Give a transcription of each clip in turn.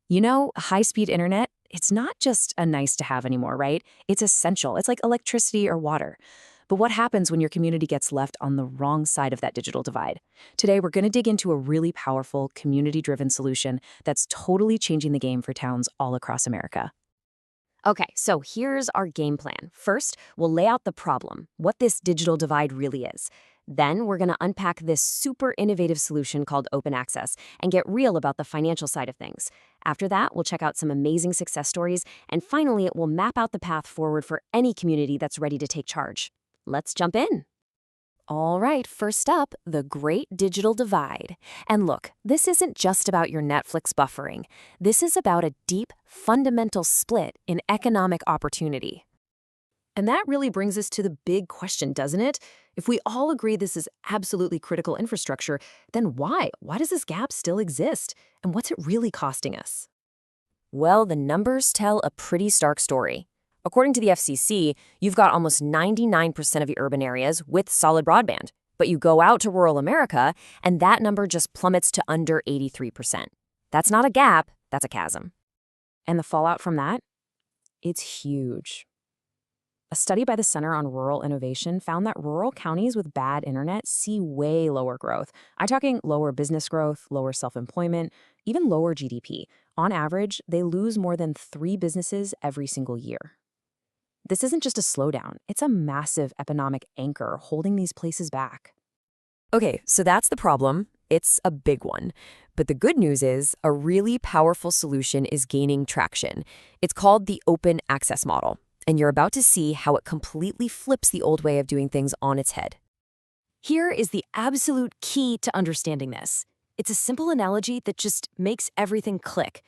High-speed internet, it's not just a nice to have anymore, right? It's essential. It's like electricity or water. But what happens when your community gets left on the wrong side of that digital divide? Today, we're going to dig into a really powerful, community-driven solution that's totally changing the game for towns all across America. Okay, so here's our game plan. First, we'll lay out the problem, what this digital divide really is. Then we're going to unpack this super innovative solution called open access and get real about the financial side of things. After that, we'll check out some amazing success stories, and finally, we'll map out the path forward for any community that's ready to take charge. Let's jump in. All right, first up, the Great Digital Divide. And look, this isn't just about your Netflix buffering. This is about a deep, fundamental split in economic opportunity. And that really brings us to the big question, doesn't it? If we all agree this is absolutely critical infrastructure, then why? Why does this gap still exist? And what's it really costing us? Well, the numbers tell a pretty stark story. According to the FCC, you've got almost 99% of your urban areas with solid broadband. But you go out to rural America, and that number just plummets to under 83%. That's not a gap, that's a chasm. And the fallout from that? It's huge. A study by the Center on Rural Innovation found that rural counties with bad internet see way lower growth. I'm talking lower business growth, lower self-employment, even lower GDP. On average, they lose more than 3 businesses every single year. This isn't just a slowdown, it's a massive economic anchor holding these places back. Okay, so that's the problem. It's a big one. But the good news is a really powerful solution is gaining traction. It's called the open access model, and you're about to see how it completely flips the old way of doing things on its head. Here is the absolute key to understanding this. It's a simple analogy that just makes everything click.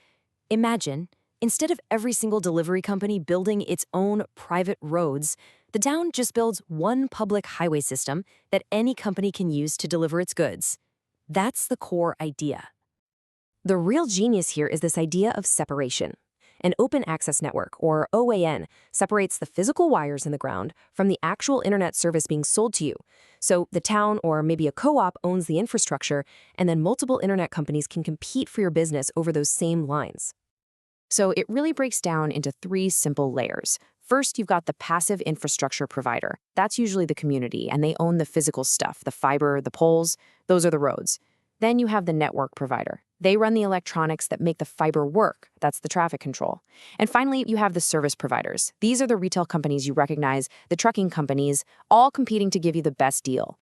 Imagine, instead of every single delivery company building its own private roads, the town just builds one public highway system that any company can use to deliver its goods. That's the core idea. The real genius here is this idea of separation. An open access network, or OAN, separates the physical wires in the ground from the actual internet service being sold to you. So the town or maybe a co-op owns the infrastructure, and then multiple internet companies can compete for your business over those same lines. So it really breaks down into 3 simple layers. First, you've got the passive infrastructure provider. That's usually the community, and they own the physical stuff, the fiber, the poles, those are the roads. Then you have the network provider. They run the electronics that make the fiber work. That's the traffic control. And finally, you have the service providers. These are the retail companies you recognize, the trucking companies, all competing to give you the best deal.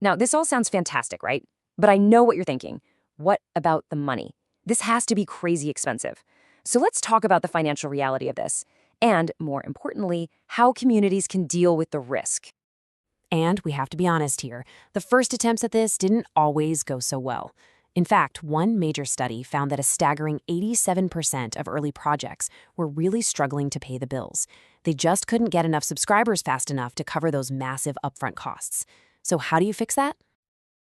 Now, this all sounds fantastic, right? But I know what you're thinking. What about the money? This has to be crazy expensive. So let's talk about the financial reality of this, and more importantly, how communities can deal with the risk. And we have to be honest here, the first attempts at this didn't always go so well. In fact, one major study found that a staggering 87% of early projects were really struggling to pay the bills. They just couldn't get enough subscribers fast enough to cover those massive upfront costs. So how do you fix that?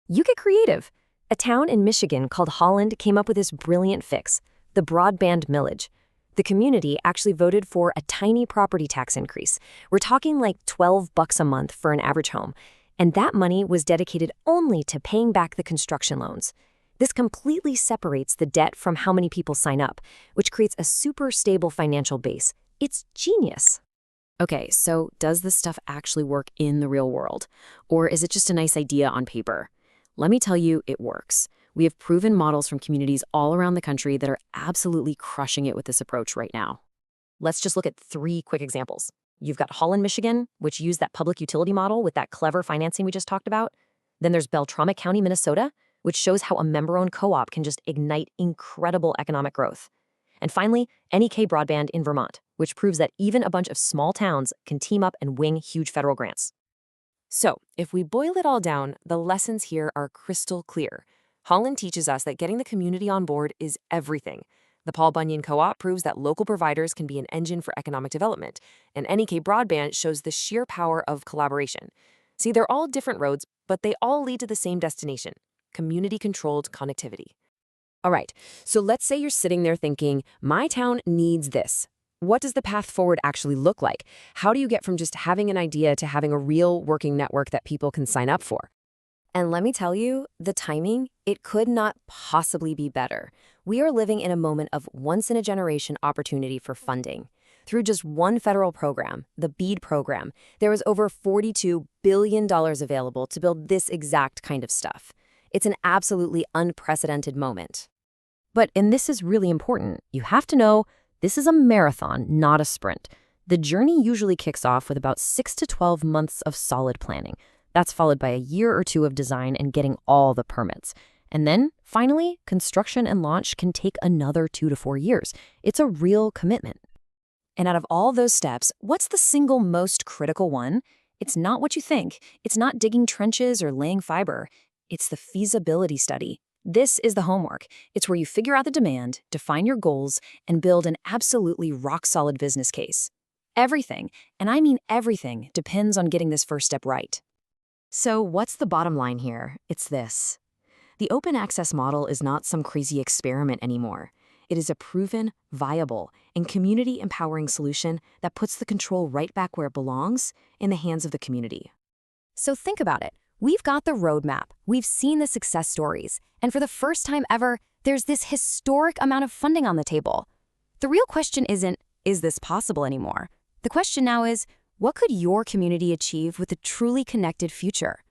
You get creative. A town in Michigan called Holland came up with this brilliant fix: the broadband millage. The community actually voted for a tiny property tax increase. We're talking like $12 a month for an average home. And that money was dedicated only to paying back the construction loans. This completely separates the debt from how many people sign up, which creates a super stable financial base. It's genius. Okay, so does this stuff actually work in the real world? Or is it just a nice idea on paper? Let me tell you, it works. We have proven models from communities all around the country that are absolutely crushing it with this approach right now. Let's just look at 3 quick examples. You've got Holland, Michigan, which used that public utility model with that clever financing we just talked about. Then there's Beltrami County, Minnesota, which shows how a member-owned co-op can just ignite incredible economic growth. And finally, NEK Broadband in Vermont, which proves that even a bunch of small towns can team up and win huge federal grants. So, if we boil it all down, the lessons here are crystal clear. Holland teaches us that getting the community on board is everything. The Paul Bunyan Co-op proves that local providers can be an engine for economic development, and NEK Broadband shows the sheer power of collaboration. See, they're all different roads, but they all lead to the same destination: community-controlled connectivity. All right, so let's say you're sitting there thinking, my town needs this. What does the path forward actually look like? How do you get from just having an idea to having a real working network that people can sign up for? And let me tell you, the timing, it could not possibly be better. We are living in a moment of once-in-a-generation opportunity for funding. Through just one federal program, the BEAD program, there was over $42 billion available to build this exact kind of stuff. It's an absolutely unprecedented moment. And this is really important. You have to know this is a marathon, not a sprint. The journey usually kicks off with about 6 to 12 months of solid planning. That's followed by a year or two of design and getting all the permits. And then, finally, construction and launch can take another 2 to 4 years. It's a real commitment. And out of all those steps, what's the single most critical one? It's not what you think. It's not digging trenches or laying fiber. It's the feasibility study. This is the homework. It's where you figure out the demand, define your goals, and build an absolutely rock-solid business case. Everything, and I mean everything, depends on getting this first step right. So what's the bottom line here? It's this. The open access model is not some crazy experiment anymore. It is a proven, viable, and community-empowering solution that puts the control right back where it belongs, in the hands of the community. So think about it. We've got the roadmap, we've seen the success stories, and for the first time ever, there's this historic amount of funding on the table. The real question isn't, is this possible anymore? The question now is, what could your community achieve with a truly connected future?